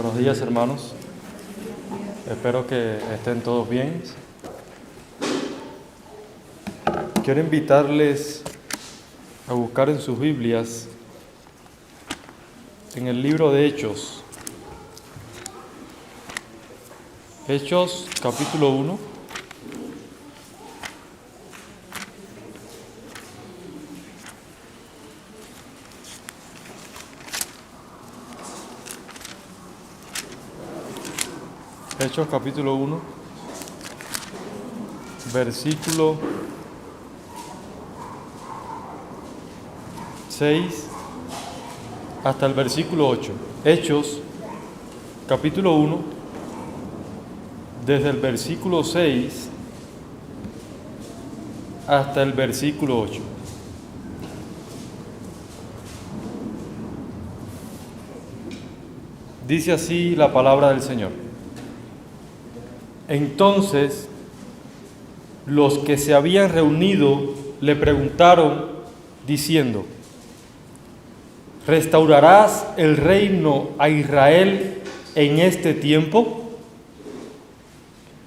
Buenos días, hermanos. Espero que estén todos bien. Quiero invitarles a buscar en sus Biblias, en el libro de Hechos. Hechos, capítulo 1. Hechos, capítulo 1, versículo 6 hasta el versículo 8. Hechos, capítulo 1, desde el versículo 6 hasta el versículo 8. Dice así la palabra del Señor. Entonces, los que se habían reunido le preguntaron, diciendo: ¿restaurarás el reino a Israel en este tiempo?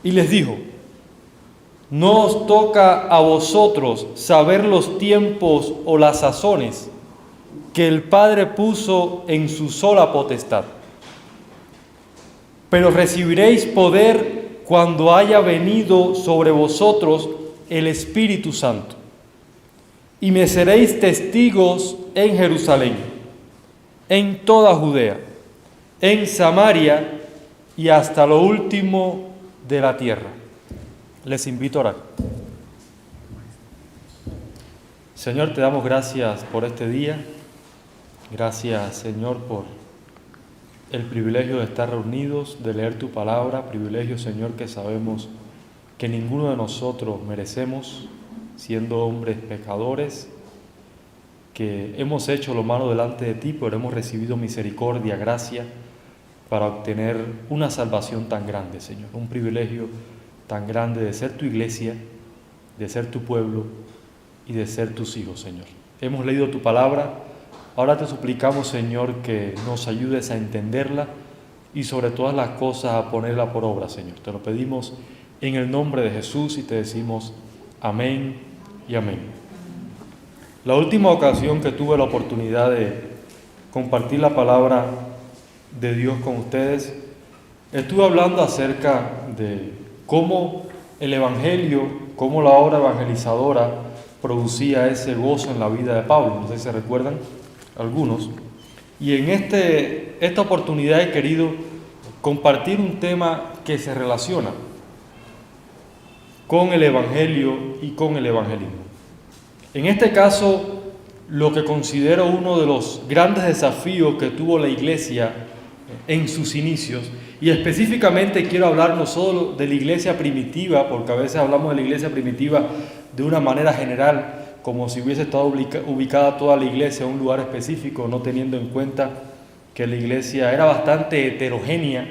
Y les dijo: no os toca a vosotros saber los tiempos o las sazones que el Padre puso en su sola potestad, pero recibiréis poder cuando haya venido sobre vosotros el Espíritu Santo, y me seréis testigos en Jerusalén, en toda Judea, en Samaria y hasta lo último de la tierra. Les invito a orar. Señor, te damos gracias por este día. Gracias, Señor, por el privilegio de estar reunidos, de leer tu palabra, privilegio, Señor, que sabemos que ninguno de nosotros merecemos, siendo hombres pecadores, que hemos hecho lo malo delante de ti, pero hemos recibido misericordia, gracia, para obtener una salvación tan grande, Señor, un privilegio tan grande de ser tu iglesia, de ser tu pueblo y de ser tus hijos, Señor. Hemos leído tu palabra. Ahora te suplicamos, Señor, que nos ayudes a entenderla y sobre todas las cosas a ponerla por obra, Señor. Te lo pedimos en el nombre de Jesús y te decimos amén y amén. La última ocasión que tuve la oportunidad de compartir la palabra de Dios con ustedes, estuve hablando acerca de cómo el Evangelio, cómo la obra evangelizadora producía ese gozo en la vida de Pablo. No sé si se recuerdan algunos, y en esta oportunidad he querido compartir un tema que se relaciona con el Evangelio y con el evangelismo. En este caso, lo que considero uno de los grandes desafíos que tuvo la iglesia en sus inicios, y específicamente quiero hablar no solo de la iglesia primitiva, porque a veces hablamos de la iglesia primitiva de una manera general, como si hubiese estado ubicada toda la iglesia en un lugar específico, no teniendo en cuenta que la iglesia era bastante heterogénea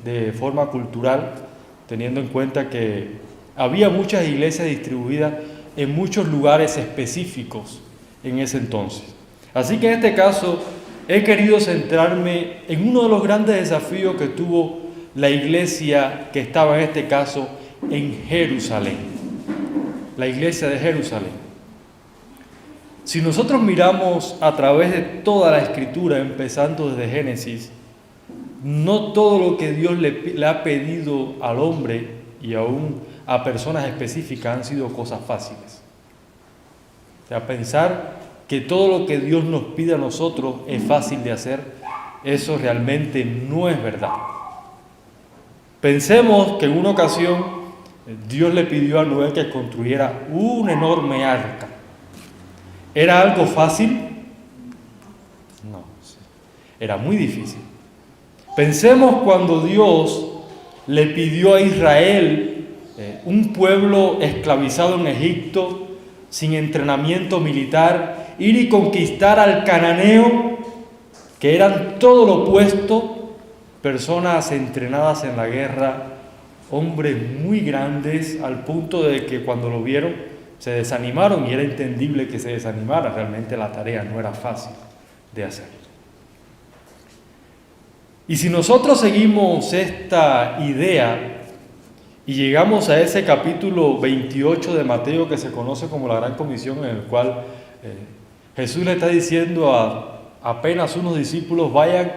de forma cultural, teniendo en cuenta que había muchas iglesias distribuidas en muchos lugares específicos en ese entonces. Así que en este caso he querido centrarme en uno de los grandes desafíos que tuvo la iglesia que estaba en este caso en Jerusalén, la iglesia de Jerusalén. Si nosotros miramos a través de toda la Escritura, empezando desde Génesis, no todo lo que Dios le ha pedido al hombre y aún a personas específicas han sido cosas fáciles. O sea, pensar que todo lo que Dios nos pide a nosotros es fácil de hacer, eso realmente no es verdad. Pensemos que en una ocasión Dios le pidió a Noé que construyera una enorme arca. ¿Era algo fácil? No, era muy difícil. Pensemos cuando Dios le pidió a Israel, un pueblo esclavizado en Egipto, sin entrenamiento militar, ir y conquistar al cananeo, que eran todo lo opuesto, personas entrenadas en la guerra, hombres muy grandes, al punto de que cuando lo vieron se desanimaron, y era entendible que se desanimara, realmente la tarea no era fácil de hacer. Y si nosotros seguimos esta idea y llegamos a ese capítulo 28 de Mateo que se conoce como la Gran Comisión, en el cual Jesús le está diciendo a apenas unos discípulos, vayan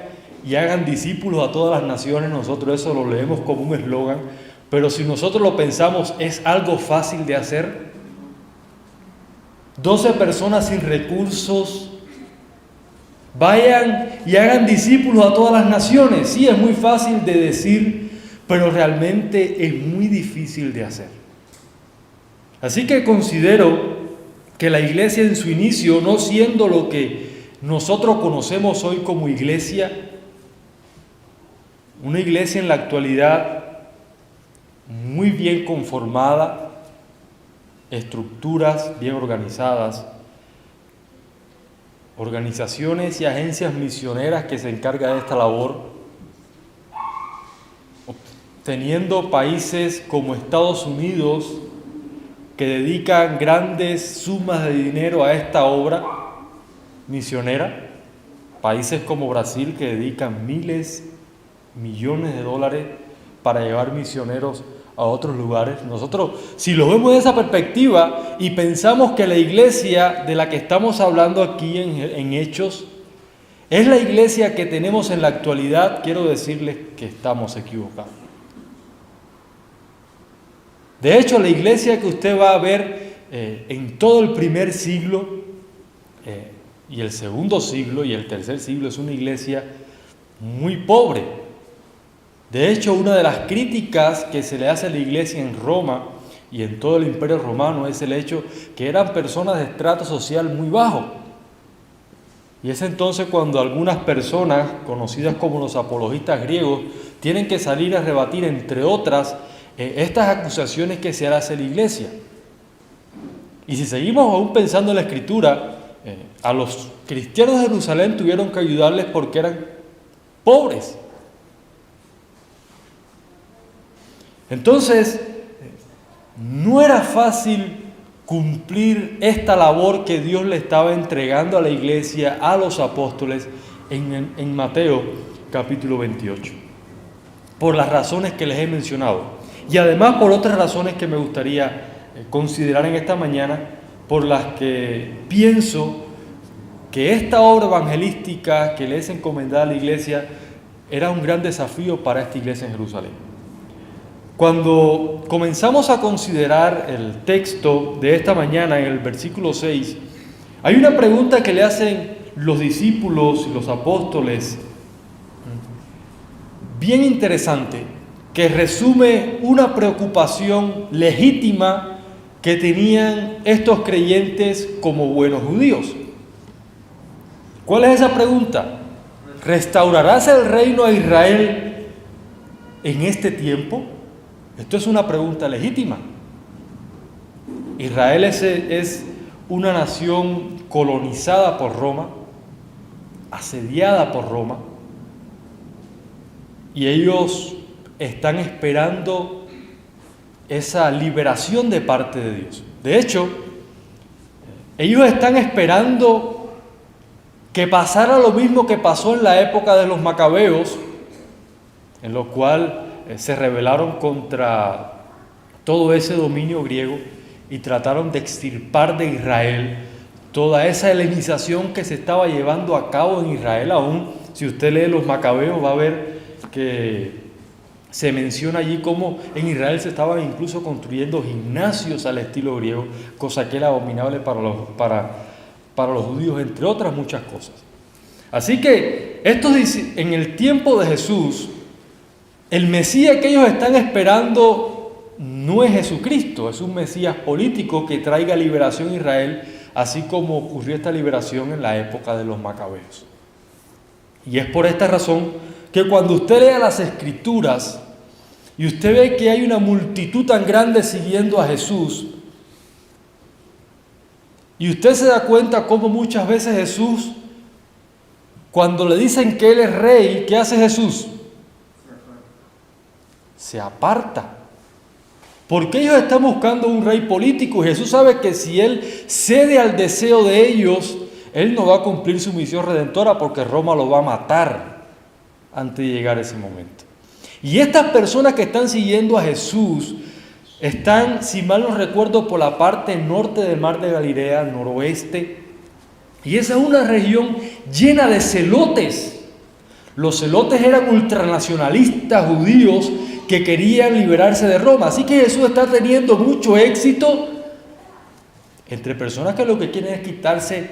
y hagan discípulos a todas las naciones. Nosotros eso lo leemos como un eslogan, pero si nosotros lo pensamos, ¿es algo fácil de hacer? 12 personas sin recursos, vayan y hagan discípulos a todas las naciones. Sí, es muy fácil de decir, pero realmente es muy difícil de hacer. Así que considero que la iglesia en su inicio, no siendo lo que nosotros conocemos hoy como iglesia, una iglesia en la actualidad muy bien conformada, estructuras bien organizadas, organizaciones y agencias misioneras que se encargan de esta labor, teniendo países como Estados Unidos que dedican grandes sumas de dinero a esta obra misionera, países como Brasil que dedican miles, millones de dólares para llevar misioneros a otros lugares. Nosotros, si lo vemos de esa perspectiva y pensamos que la iglesia de la que estamos hablando aquí en Hechos es la iglesia que tenemos en la actualidad, quiero decirles que estamos equivocados. De hecho, la iglesia que usted va a ver en todo el primer siglo y el segundo siglo y el tercer siglo es una iglesia muy pobre. De hecho, una de las críticas que se le hace a la iglesia en Roma y en todo el imperio romano es el hecho que eran personas de estrato social muy bajo. Y es entonces cuando algunas personas, conocidas como los apologistas griegos, tienen que salir a rebatir, entre otras, estas acusaciones que se hace a la iglesia. Y si seguimos aún pensando en la Escritura, a los cristianos de Jerusalén tuvieron que ayudarles porque eran pobres. Entonces, no era fácil cumplir esta labor que Dios le estaba entregando a la iglesia, a los apóstoles, en Mateo capítulo 28, por las razones que les he mencionado. Y además por otras razones que me gustaría considerar en esta mañana, por las que pienso que esta obra evangelística que les encomendaba a la iglesia era un gran desafío para esta iglesia en Jerusalén. Cuando comenzamos a considerar el texto de esta mañana en el versículo 6, hay una pregunta que le hacen los discípulos y los apóstoles, bien interesante, que resume una preocupación legítima que tenían estos creyentes como buenos judíos. ¿Cuál es esa pregunta? ¿Restaurarás el reino a Israel en este tiempo? Esto es una pregunta legítima. Israel es una nación colonizada por Roma, asediada por Roma, y ellos están esperando esa liberación de parte de Dios. De hecho, ellos están esperando que pasara lo mismo que pasó en la época de los macabeos, en lo cual se rebelaron contra todo ese dominio griego y trataron de extirpar de Israel toda esa helenización que se estaba llevando a cabo en Israel. Aún si usted lee los macabeos va a ver que se menciona allí cómo en Israel se estaban incluso construyendo gimnasios al estilo griego, cosa que era abominable para los judíos, entre otras muchas cosas. Así que en el tiempo de Jesús, el Mesías que ellos están esperando no es Jesucristo, es un Mesías político que traiga liberación a Israel, así como ocurrió esta liberación en la época de los macabeos. Y es por esta razón que cuando usted lea las Escrituras y usted ve que hay una multitud tan grande siguiendo a Jesús, y usted se da cuenta cómo muchas veces Jesús, cuando le dicen que Él es rey, ¿qué hace Jesús? Se aparta. Porque ellos están buscando un rey político y Jesús sabe que si Él cede al deseo de ellos, Él no va a cumplir su misión redentora porque Roma lo va a matar. antes de llegar ese momento. Y estas personas que están siguiendo a Jesús están, si mal no recuerdo, por la parte norte del mar de Galilea, noroeste, y esa es una región llena de celotes. Los celotes eran ultranacionalistas judíos que querían liberarse de Roma. Así que Jesús está teniendo mucho éxito entre personas que lo que quieren es quitarse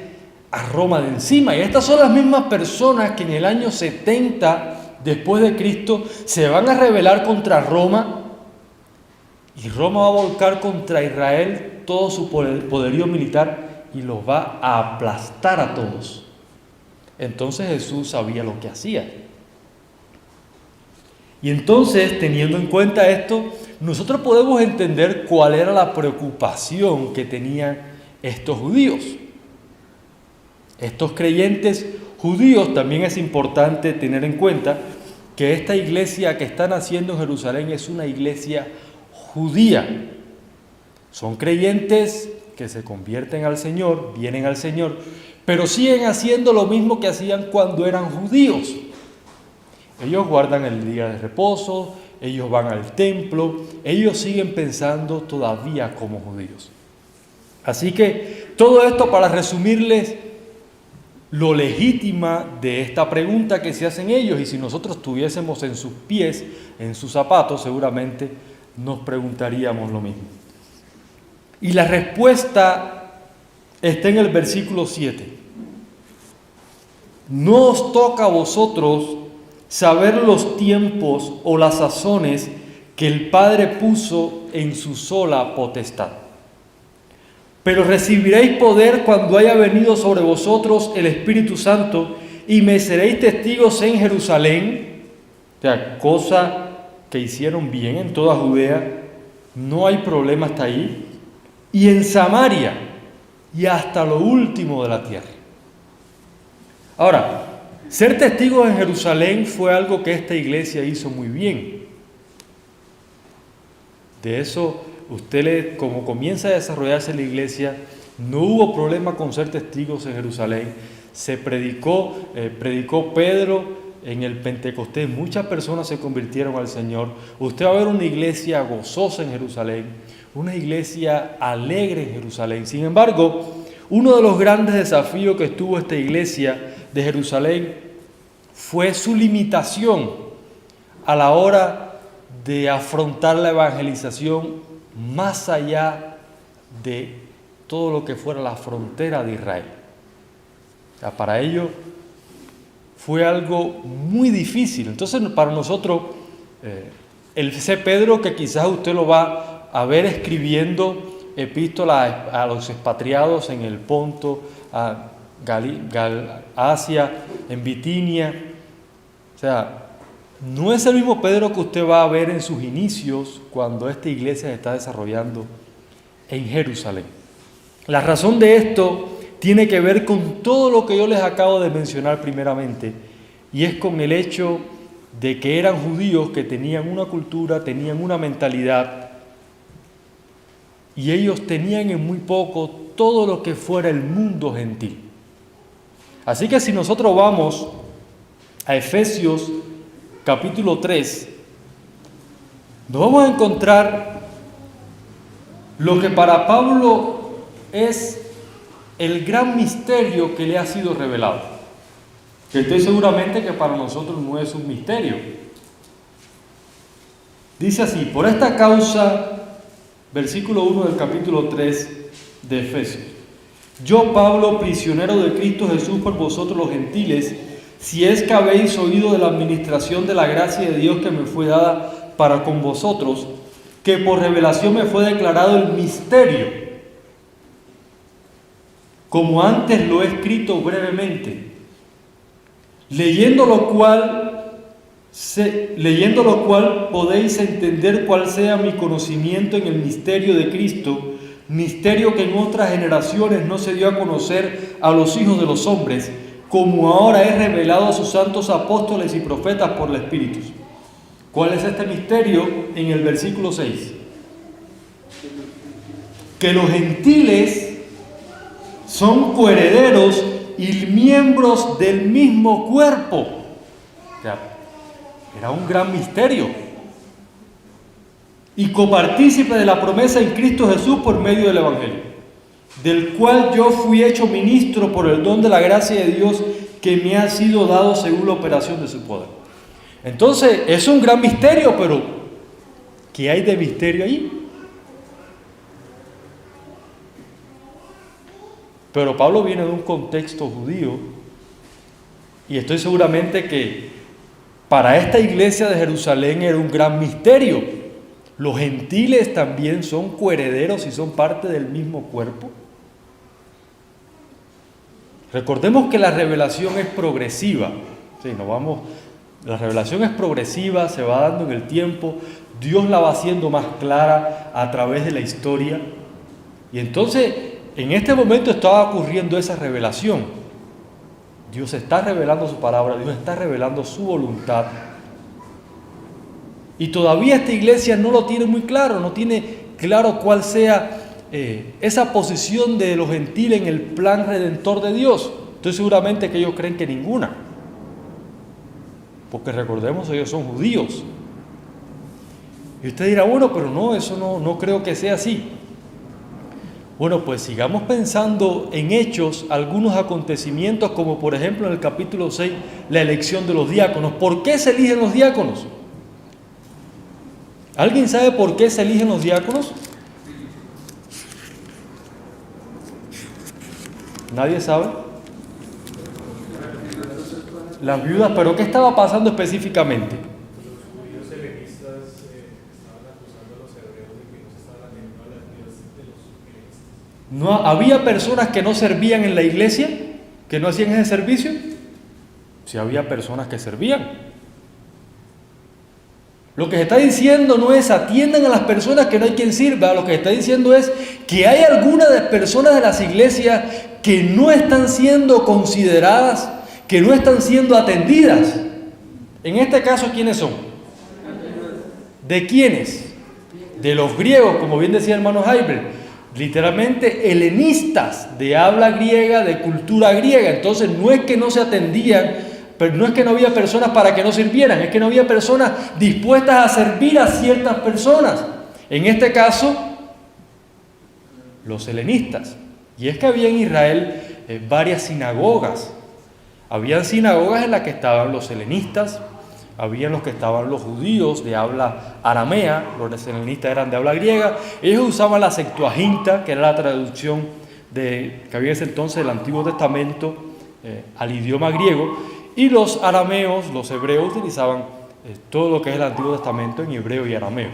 a Roma de encima. Y estas son las mismas personas que en el año 70 después de Cristo se van a rebelar contra Roma, y Roma va a volcar contra Israel todo su poderío militar y los va a aplastar a todos. Entonces Jesús sabía lo que hacía. Y entonces, teniendo en cuenta esto, nosotros podemos entender cuál era la preocupación que tenían estos judíos. Estos creyentes judíos, también es importante tener en cuenta que esta iglesia que están haciendo en Jerusalén es una iglesia judía. Son creyentes que se convierten al Señor, vienen al Señor, pero siguen haciendo lo mismo que hacían cuando eran judíos. Ellos guardan el día de reposo, ellos van al templo, ellos siguen pensando todavía como judíos. Así que todo esto para resumirles lo legítima de esta pregunta que se hacen ellos, y si nosotros estuviésemos en sus pies, en sus zapatos, seguramente nos preguntaríamos lo mismo. Y la respuesta está en el versículo 7. No os toca a vosotros saber los tiempos o las sazones que el Padre puso en su sola potestad. Pero recibiréis poder cuando haya venido sobre vosotros el Espíritu Santo, y me seréis testigos en Jerusalén, o sea, cosa que hicieron bien en toda Judea, no hay problema hasta ahí, y en Samaria, y hasta lo último de la tierra. Ahora, ser testigos en Jerusalén fue algo que esta iglesia hizo muy bien. De eso, como comienza a desarrollarse la iglesia, no hubo problema con ser testigos en Jerusalén. Se predicó Pedro en el Pentecostés, muchas personas se convirtieron al Señor. Usted va a ver una iglesia gozosa en Jerusalén, una iglesia alegre en Jerusalén. Sin embargo, uno de los grandes desafíos que tuvo esta iglesia de Jerusalén fue su limitación a la hora de afrontar la evangelización más allá de todo lo que fuera la frontera de Israel. O sea, para ellos fue algo muy difícil. Entonces, para nosotros, ese Pedro, que quizás usted lo va a ver escribiendo epístolas a los expatriados en el Ponto, a Asia, en Bitinia. O sea, no es el mismo Pedro que usted va a ver en sus inicios cuando esta iglesia se está desarrollando en Jerusalén. La razón de esto tiene que ver con todo lo que yo les acabo de mencionar primeramente, y es con el hecho de que eran judíos que tenían una cultura, tenían una mentalidad, y ellos tenían en muy poco todo lo que fuera el mundo gentil. Así que si nosotros vamos a Efesios capítulo 3, nos vamos a encontrar lo que para Pablo es el gran misterio que le ha sido revelado, que estoy seguramente que para nosotros no es un misterio. Dice así: por esta causa, versículo 1 del capítulo 3 de Efesios: yo, Pablo, prisionero de Cristo Jesús por vosotros los gentiles, si es que habéis oído de la administración de la gracia de Dios que me fue dada para con vosotros, que por revelación me fue declarado el misterio, como antes lo he escrito brevemente, leyendo lo cual podéis entender cuál sea mi conocimiento en el misterio de Cristo, misterio que en otras generaciones no se dio a conocer a los hijos de los hombres, como ahora es revelado a sus santos apóstoles y profetas por el Espíritu. ¿Cuál es este misterio? En el versículo 6. Que los gentiles son coherederos y miembros del mismo cuerpo. O sea, Era un gran misterio. Y copartícipe de la promesa en Cristo Jesús por medio del Evangelio, del cual yo fui hecho ministro por el don de la gracia de Dios que me ha sido dado según la operación de su poder. Entonces, es un gran misterio, pero ¿qué hay de misterio ahí? Pero Pablo viene de un contexto judío y estoy seguramente que para esta iglesia de Jerusalén era un gran misterio. Los gentiles también son coherederos y son parte del mismo cuerpo. Recordemos que la revelación es progresiva. Sí, la revelación es progresiva, se va dando en el tiempo. Dios la va haciendo más clara a través de la historia. Y entonces, en este momento estaba ocurriendo esa revelación. Dios está revelando su palabra, Dios está revelando su voluntad. Y todavía esta iglesia no lo tiene muy claro, no tiene claro cuál sea esa posición de los gentiles en el plan redentor de Dios. Estoy seguramente que ellos creen que ninguna. Porque recordemos, ellos son judíos. Y usted dirá, bueno, pero no, eso no creo que sea así. Bueno, pues sigamos pensando en hechos, algunos acontecimientos, como por ejemplo en el capítulo 6, la elección de los diáconos. ¿Por qué se eligen los diáconos? ¿Alguien sabe por qué se eligen los diáconos? ¿Nadie sabe? Las viudas, pero ¿qué estaba pasando específicamente? Los judíos helenistas estaban acusando a los hebreos de que no se estaban atendiendo a las viudas de los helenistas. ¿No había personas que no servían en la iglesia? ¿Que no hacían ese servicio? Sí, había personas que servían. Lo que se está diciendo no es atiendan a las personas que no hay quien sirva. Lo que se está diciendo es que hay algunas de personas de las iglesias que no están siendo consideradas, que no están siendo atendidas. En este caso, ¿quiénes son? ¿De quiénes? De los griegos, como bien decía el hermano Heiber, literalmente helenistas, de habla griega, de cultura griega. Entonces no es que no se atendían, pero no es que no había personas para que no sirvieran, es que no había personas dispuestas a servir a ciertas personas. En este caso, los helenistas. Y es que había en Israel varias sinagogas. Habían sinagogas en las que estaban los helenistas, habían los que estaban los judíos de habla aramea, los helenistas eran de habla griega. Ellos usaban la Septuaginta, que era la traducción que había en ese entonces del Antiguo Testamento al idioma griego. Y los arameos, los hebreos, utilizaban todo lo que es el Antiguo Testamento en hebreo y arameo.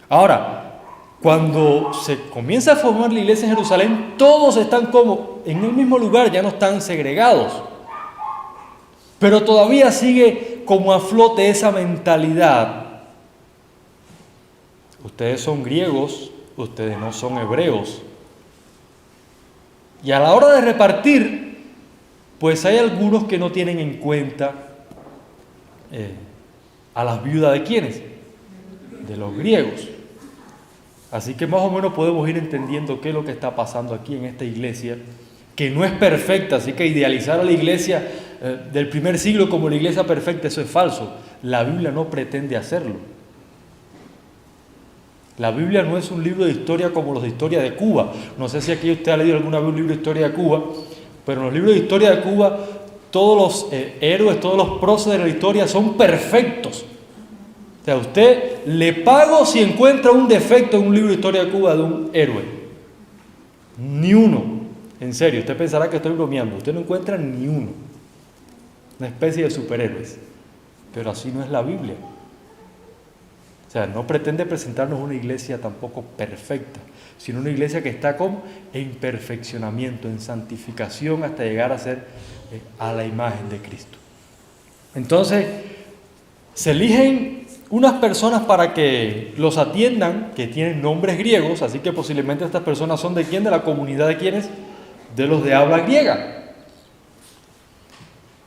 Ahora, cuando se comienza a formar la iglesia en Jerusalén, todos están como en el mismo lugar, ya no están segregados. Pero todavía sigue como a flote esa mentalidad. Ustedes son griegos, ustedes no son hebreos. Y a la hora de repartir, pues hay algunos que no tienen en cuenta a las viudas de ¿quiénes? De los griegos. Así que más o menos podemos ir entendiendo qué es lo que está pasando aquí en esta iglesia, que no es perfecta, así que idealizar a la iglesia del primer siglo como la iglesia perfecta, eso es falso. La Biblia no pretende hacerlo. La Biblia no es un libro de historia como los de historia de Cuba. No sé si aquí usted ha leído alguna vez un libro de historia de Cuba, pero en los libros de historia de Cuba, todos los héroes, todos los próceres de la historia son perfectos. O sea, usted le pago si encuentra un defecto en un libro de historia de Cuba de un héroe. Ni uno. En serio, usted pensará que estoy bromeando. Usted no encuentra ni uno. Una especie de superhéroes. Pero así no es la Biblia. O sea, no pretende presentarnos una iglesia tampoco perfecta, sino una iglesia que está como en perfeccionamiento, en santificación, hasta llegar a ser a la imagen de Cristo. Entonces, se eligen unas personas para que los atiendan, que tienen nombres griegos, así que posiblemente estas personas son de quién, de la comunidad de quiénes, de los de habla griega.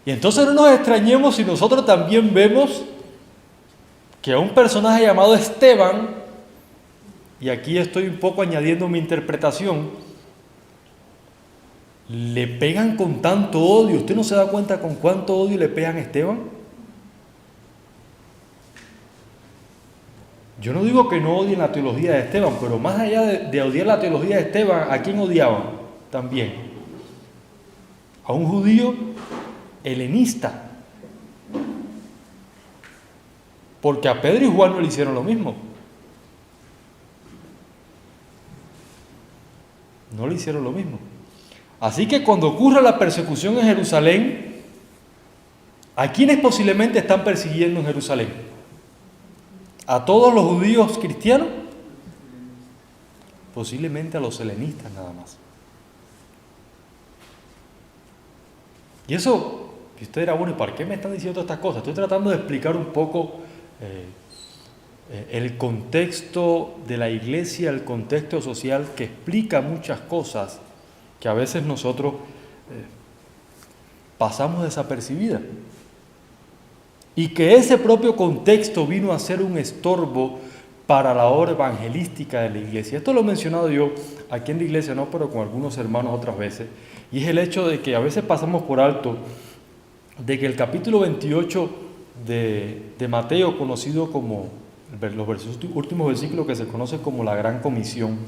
Y entonces no nos extrañemos si nosotros también vemos que a un personaje llamado Esteban, y aquí estoy un poco añadiendo mi interpretación, le pegan con tanto odio. ¿Usted no se da cuenta con cuánto odio le pegan a Esteban? Yo no digo que no odien la teología de Esteban, pero más allá de odiar la teología de Esteban, ¿a quién odiaban? También a un judío helenista. Porque a Pedro y Juan no le hicieron lo mismo. No le hicieron lo mismo. Así que cuando ocurra la persecución en Jerusalén, ¿a quiénes posiblemente están persiguiendo en Jerusalén? ¿A todos los judíos cristianos? Posiblemente a los helenistas nada más. Y eso, y usted dirá, bueno, ¿y para qué me están diciendo estas cosas? Estoy tratando de explicar un poco el contexto de la iglesia, el contexto social que explica muchas cosas que a veces nosotros pasamos desapercibidas. Y que ese propio contexto vino a ser un estorbo para la obra evangelística de la iglesia. Esto lo he mencionado yo aquí en la iglesia, no, pero con algunos hermanos otras veces. Y es el hecho de que a veces pasamos por alto de que el capítulo 28 de Mateo, conocido como los últimos versículos que se conoce como la Gran Comisión,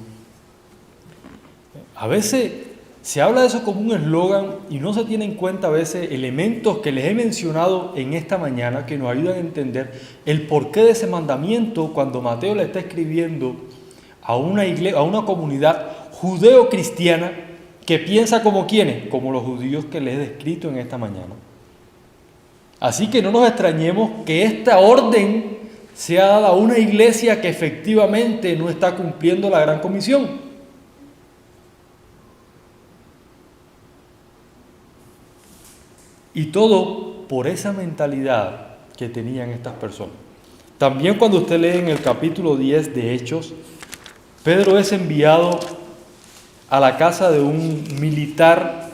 a veces se habla de eso como un eslogan y no se tiene en cuenta a veces elementos que les he mencionado en esta mañana que nos ayudan a entender el porqué de ese mandamiento cuando Mateo le está escribiendo a una iglesia, a una comunidad judeo-cristiana que piensa como quienes, como los judíos que les he descrito en esta mañana. Así que no nos extrañemos que esta orden sea dada a una iglesia que efectivamente no está cumpliendo la Gran Comisión. Y todo por esa mentalidad que tenían estas personas. También cuando usted lee en el capítulo 10 de Hechos, Pedro es enviado a la casa de un militar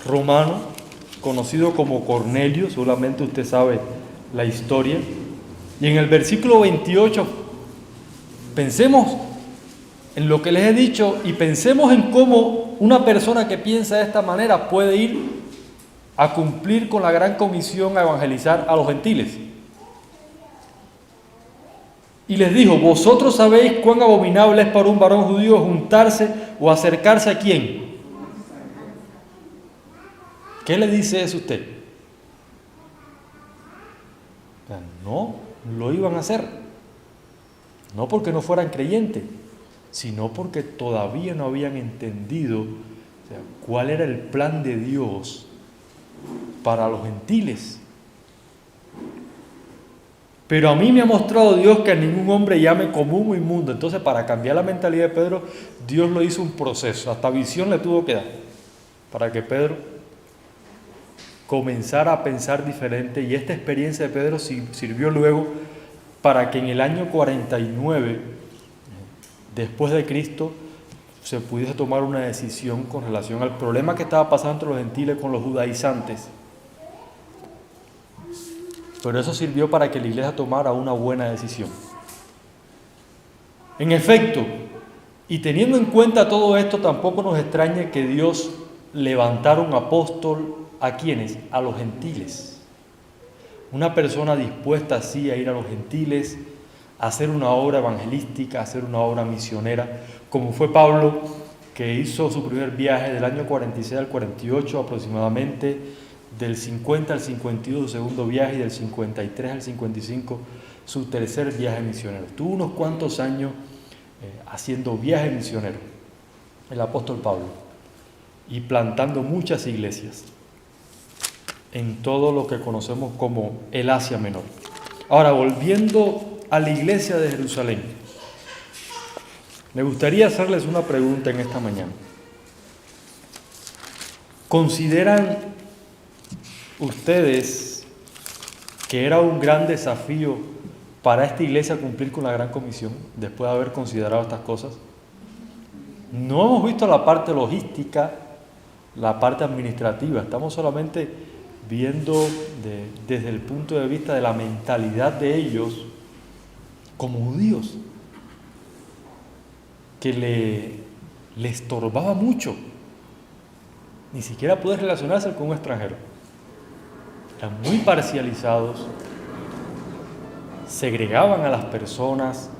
romano, conocido como Cornelio, seguramente usted sabe la historia. Y en el versículo 28, pensemos en lo que les he dicho y pensemos en cómo una persona que piensa de esta manera puede ir a cumplir con la gran comisión a evangelizar a los gentiles. Y les dijo: vosotros sabéis cuán abominable es para un varón judío juntarse o acercarse a quién. ¿Qué le dice eso a usted? No lo iban a hacer. No porque no fueran creyentes, sino porque todavía no habían entendido cuál era el plan de Dios para los gentiles. Pero a mí me ha mostrado Dios que a ningún hombre llame común o inmundo. Entonces, para cambiar la mentalidad de Pedro, Dios lo hizo un proceso. Hasta visión le tuvo que dar para que Pedro comenzara a pensar diferente. Y esta experiencia de Pedro sirvió luego para que en el año 49 después de Cristo se pudiese tomar una decisión con relación al problema que estaba pasando entre los gentiles con los judaizantes. Pero eso sirvió para que la iglesia tomara una buena decisión. En efecto, y teniendo en cuenta todo esto, tampoco nos extraña que Dios levantara un apóstol ¿a quiénes? A los gentiles. Una persona dispuesta así a ir a los gentiles, a hacer una obra evangelística, a hacer una obra misionera, como fue Pablo, que hizo su primer viaje del año 46 al 48 aproximadamente, del 50 al 52 su segundo viaje y del 53 al 55 su tercer viaje misionero. Tuvo unos cuantos años haciendo viajes misioneros, el apóstol Pablo, y plantando muchas iglesias en todo lo que conocemos como el Asia Menor. Ahora, volviendo a la iglesia de Jerusalén, me gustaría hacerles una pregunta en esta mañana. ¿Consideran ustedes que era un gran desafío para esta iglesia cumplir con la gran comisión después de haber considerado estas cosas? No hemos visto la parte logística, la parte administrativa, estamos solamente viendo desde el punto de vista de la mentalidad de ellos como judíos, que le estorbaba mucho ni siquiera poder relacionarse con un extranjero. Eran muy parcializados, segregaban a las personas.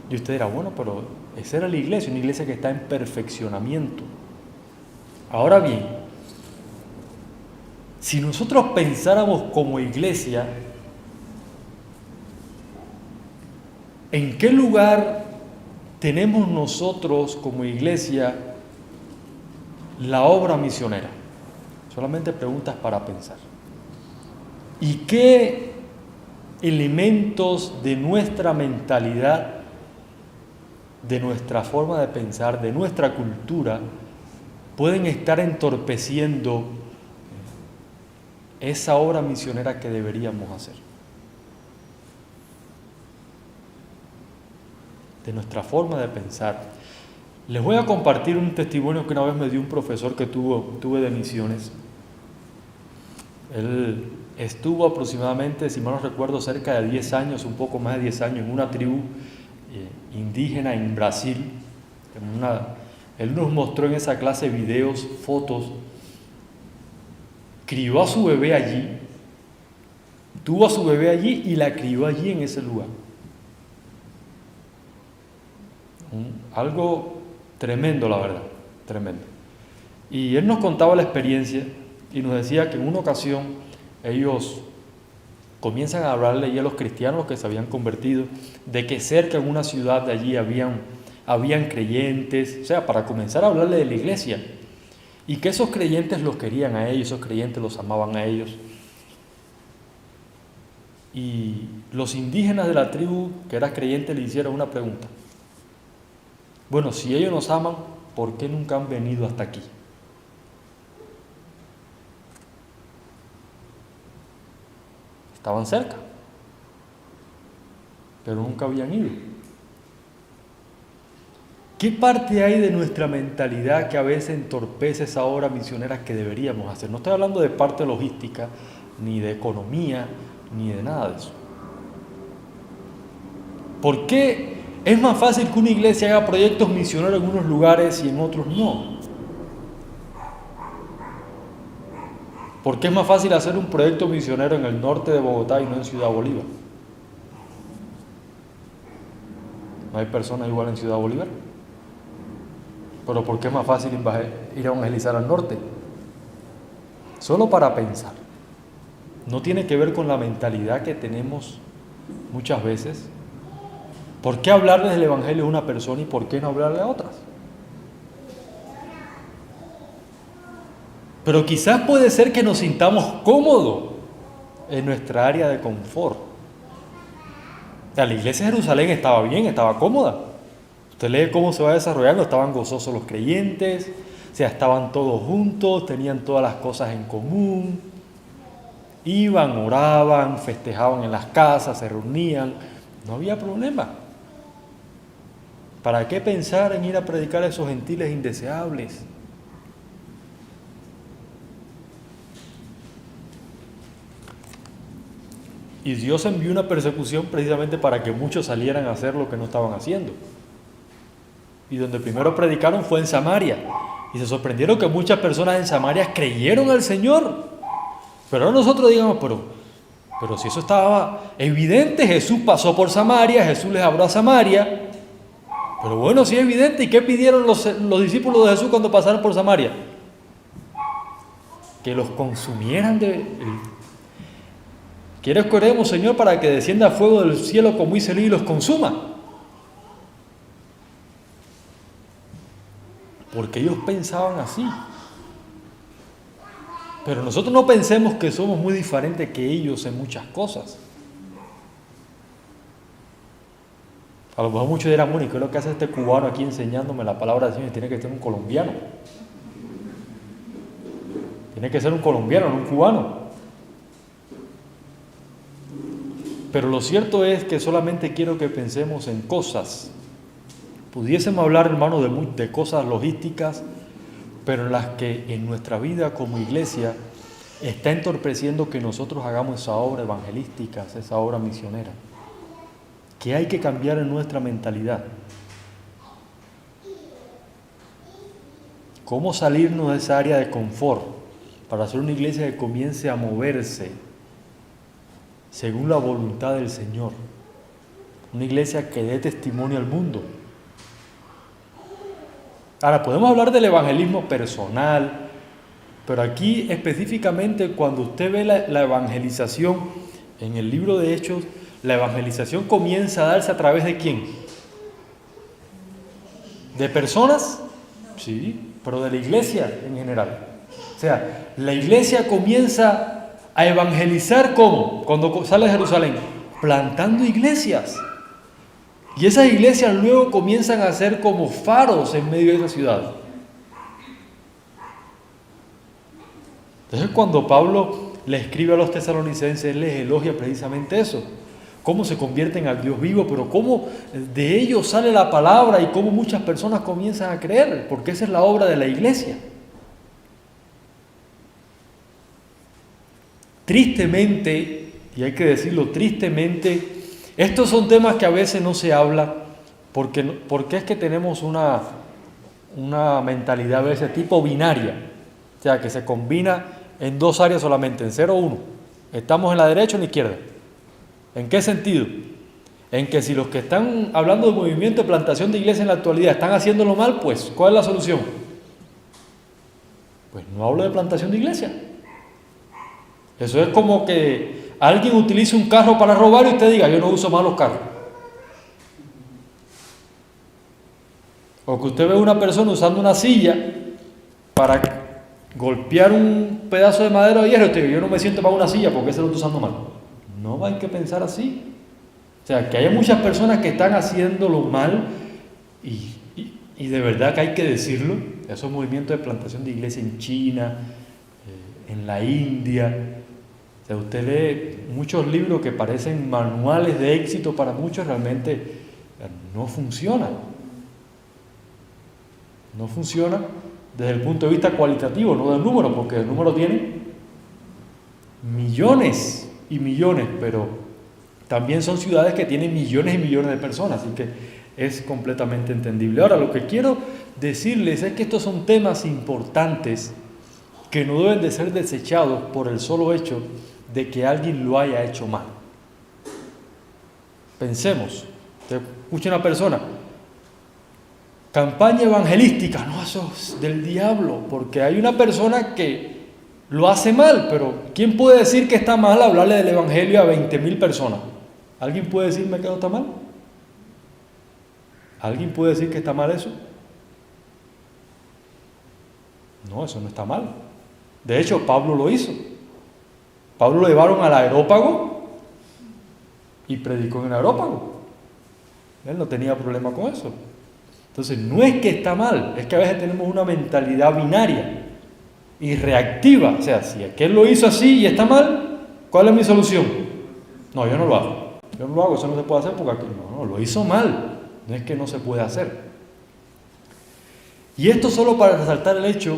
Y usted dirá, bueno, pero esa era la iglesia, una iglesia que está en perfeccionamiento. Ahora bien, si nosotros pensáramos como iglesia, ¿en qué lugar tenemos nosotros como iglesia la obra misionera? Solamente preguntas para pensar. ¿Y qué elementos de nuestra mentalidad, de nuestra forma de pensar, de nuestra cultura, pueden estar entorpeciendo esa obra misionera que deberíamos hacer? De nuestra forma de pensar. Les voy a compartir un testimonio que una vez me dio un profesor que tuve de misiones. Él estuvo aproximadamente, si mal no recuerdo, cerca de 10 años, un poco más de 10 años, en una tribu indígena en Brasil. Él nos mostró en esa clase videos, fotos. Crió a su bebé allí, tuvo a su bebé allí y la crió allí en ese lugar. Algo tremendo, la verdad, tremendo. Y él nos contaba la experiencia y nos decía que en una ocasión ellos comienzan a hablarle a los cristianos que se habían convertido, de que cerca en una ciudad de allí habían creyentes, o sea, para comenzar a hablarle de la iglesia, y que esos creyentes los querían a ellos, esos creyentes los amaban a ellos. Y los indígenas de la tribu que era creyente le hicieron una pregunta. Bueno, si ellos nos aman, ¿por qué nunca han venido hasta aquí? Estaban cerca, pero nunca habían ido. ¿Qué parte hay de nuestra mentalidad que a veces entorpece esa obra misionera que deberíamos hacer? No estoy hablando de parte logística, ni de economía, ni de nada de eso. ¿Por qué es más fácil que una iglesia haga proyectos misioneros en unos lugares y en otros no? ¿Por qué es más fácil hacer un proyecto misionero en el norte de Bogotá y no en Ciudad Bolívar? ¿No hay personas igual en Ciudad Bolívar? ¿Pero por qué es más fácil ir a evangelizar al norte? Solo para pensar. No tiene que ver con la mentalidad que tenemos muchas veces. ¿Por qué hablarles del evangelio a una persona y por qué no hablarle a otras? Pero quizás puede ser que nos sintamos cómodos en nuestra área de confort. O sea, la iglesia de Jerusalén estaba bien, estaba cómoda. Usted lee cómo se va desarrollando, estaban gozosos los creyentes, o sea, estaban todos juntos, tenían todas las cosas en común, iban, oraban, festejaban en las casas, se reunían, no había problema. ¿Para qué pensar en ir a predicar a esos gentiles indeseables? Y Dios envió una persecución precisamente para que muchos salieran a hacer lo que no estaban haciendo. Y donde primero predicaron fue en Samaria. Y se sorprendieron que muchas personas en Samaria creyeron al Señor. Pero ahora nosotros digamos, pero si eso estaba evidente, Jesús pasó por Samaria, Jesús les habló a Samaria. Pero bueno, sí es evidente. ¿Y qué pidieron los discípulos de Jesús cuando pasaron por Samaria? Que los consumieran ¿Quieres que oremos, Señor, para que descienda fuego del cielo como hizo Elí y los consuma? Porque ellos pensaban así. Pero nosotros no pensemos que somos muy diferentes que ellos en muchas cosas. A lo mejor muchos dirán, bueno, ¿y qué es lo que hace este cubano aquí enseñándome la palabra del Señor? Tiene que ser un colombiano. Tiene que ser un colombiano, no un cubano. Pero lo cierto es que solamente quiero que pensemos en cosas. Pudiésemos hablar, hermano, de cosas logísticas, pero en las que en nuestra vida como iglesia está entorpeciendo que nosotros hagamos esa obra evangelística, esa obra misionera. Que hay que cambiar en nuestra mentalidad. ¿Cómo salirnos de esa área de confort para hacer una iglesia que comience a moverse según la voluntad del Señor. Una iglesia que dé testimonio al mundo. Ahora, podemos hablar del evangelismo personal, pero aquí específicamente cuando usted ve la evangelización en el libro de Hechos, la evangelización comienza a darse a través de ¿quién? ¿De personas? Sí, pero de la iglesia en general. O sea, la iglesia comienza a evangelizar ¿cómo? Cuando sale de Jerusalén, plantando iglesias. Y esas iglesias luego comienzan a ser como faros en medio de esa ciudad. Entonces cuando Pablo le escribe a los tesalonicenses, él les elogia precisamente eso. Cómo se convierten al Dios vivo, pero cómo de ellos sale la palabra y cómo muchas personas comienzan a creer, porque esa es la obra de la iglesia. Tristemente, y hay que decirlo tristemente, estos son temas que a veces no se habla, porque es que tenemos una mentalidad a veces tipo binaria, o sea, que se combina en dos áreas solamente, en 0 o 1. Estamos en la derecha o en la izquierda. ¿En qué sentido? En que si los que están hablando de movimiento de plantación de iglesia en la actualidad están haciéndolo mal, pues, ¿cuál es la solución? Pues no hablo de plantación de iglesia. Eso es como que alguien utilice un carro para robar y usted diga, yo no uso más los carros. O que usted ve a una persona usando una silla para golpear un pedazo de madera o hierro y usted diga, yo no me siento para una silla porque se lo estoy usando mal. No hay que pensar así. O sea, que hay muchas personas que están haciéndolo mal y de verdad que hay que decirlo. Esos movimientos de plantación de iglesia en China, en la India. O sea, usted lee muchos libros que parecen manuales de éxito para muchos, realmente no funciona. No funciona desde el punto de vista cualitativo, no del número, porque el número tiene millones y millones, pero también son ciudades que tienen millones y millones de personas, así que es completamente entendible. Ahora, lo que quiero decirles es que estos son temas importantes que no deben de ser desechados por el solo hecho de que alguien lo haya hecho mal. Pensemos, te escucha una persona, campaña evangelística, no, eso es del diablo, porque hay una persona que lo hace mal, pero ¿quién puede decir que está mal hablarle del evangelio a 20,000 personas? ¿Alguien puede decirme que no está mal? ¿Alguien puede decir que está mal eso? No, eso no está mal. De hecho, Pablo lo hizo. Pablo lo llevaron al Areópago y predicó en el Areópago. Él no tenía problema con eso. Entonces, no es que está mal, es que a veces tenemos una mentalidad binaria y reactiva. O sea, si aquel lo hizo así y está mal, ¿cuál es mi solución? No, yo no lo hago. Yo no lo hago, eso no se puede hacer porque aquel no, lo hizo mal. No es que no se puede hacer. Y esto solo para resaltar el hecho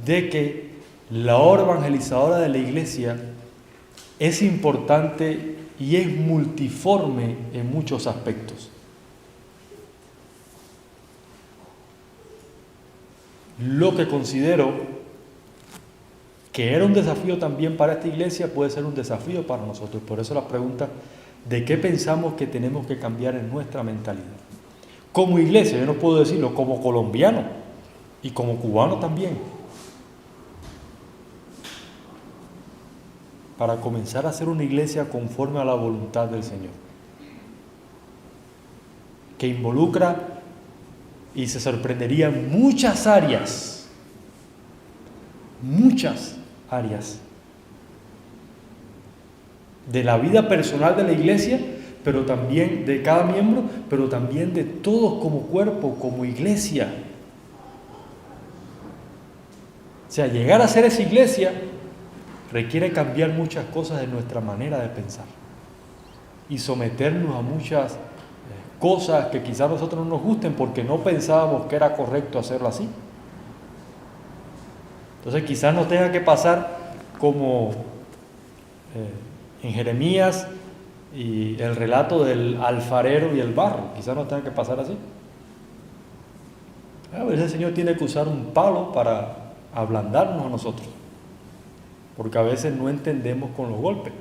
de que la obra evangelizadora de la iglesia es importante y es multiforme en muchos aspectos. Lo que considero que era un desafío también para esta iglesia puede ser un desafío para nosotros. Por eso la pregunta de qué pensamos que tenemos que cambiar en nuestra mentalidad. Como iglesia, yo no puedo decirlo, como colombiano y como cubano también. Para comenzar a ser una iglesia conforme a la voluntad del Señor. Que involucra y se sorprendería en muchas áreas de la vida personal de la iglesia, pero también de cada miembro, pero también de todos como cuerpo, como iglesia. O sea, llegar a ser esa iglesia requiere cambiar muchas cosas de nuestra manera de pensar y someternos a muchas cosas que quizás a nosotros no nos gusten porque no pensábamos que era correcto hacerlo así. Entonces quizás nos tenga que pasar como en Jeremías y el relato del alfarero y el barro, quizás nos tenga que pasar así. A veces el Señor tiene que usar un palo para ablandarnos a nosotros, porque a veces no entendemos con los golpes.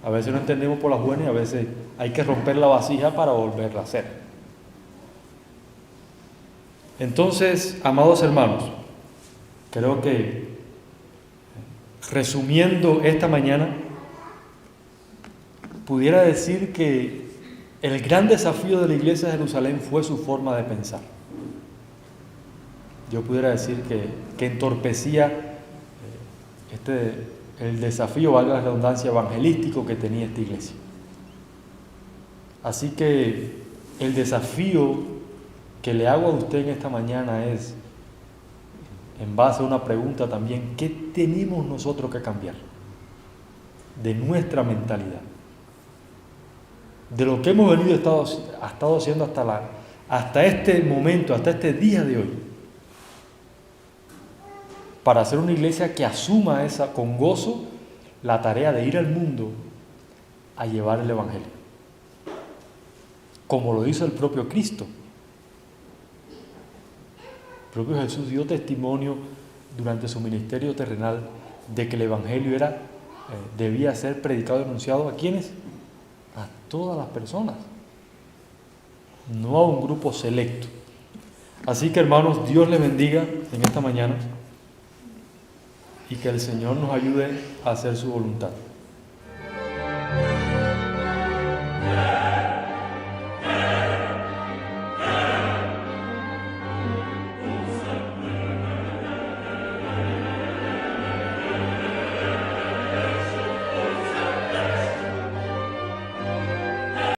A veces no entendemos por las buenas y a veces hay que romper la vasija para volverla a hacer. Entonces, amados hermanos, creo que resumiendo esta mañana, pudiera decir que el gran desafío de la iglesia de Jerusalén fue su forma de pensar. Yo pudiera decir que entorpecía el desafío, valga la redundancia, evangelístico que tenía esta iglesia. Así que el desafío que le hago a usted en esta mañana es, en base a una pregunta también, ¿qué tenemos nosotros que cambiar de nuestra mentalidad? De lo que hemos venido estado haciendo hasta este momento, hasta este día de hoy, para hacer una iglesia que asuma con gozo la tarea de ir al mundo a llevar el Evangelio, como lo hizo el propio Cristo. El propio Jesús dio testimonio durante su ministerio terrenal de que el Evangelio debía ser predicado y anunciado ¿a quiénes? A todas las personas, no a un grupo selecto. Así que, hermanos, Dios les bendiga en esta mañana y que el Señor nos ayude a hacer su voluntad.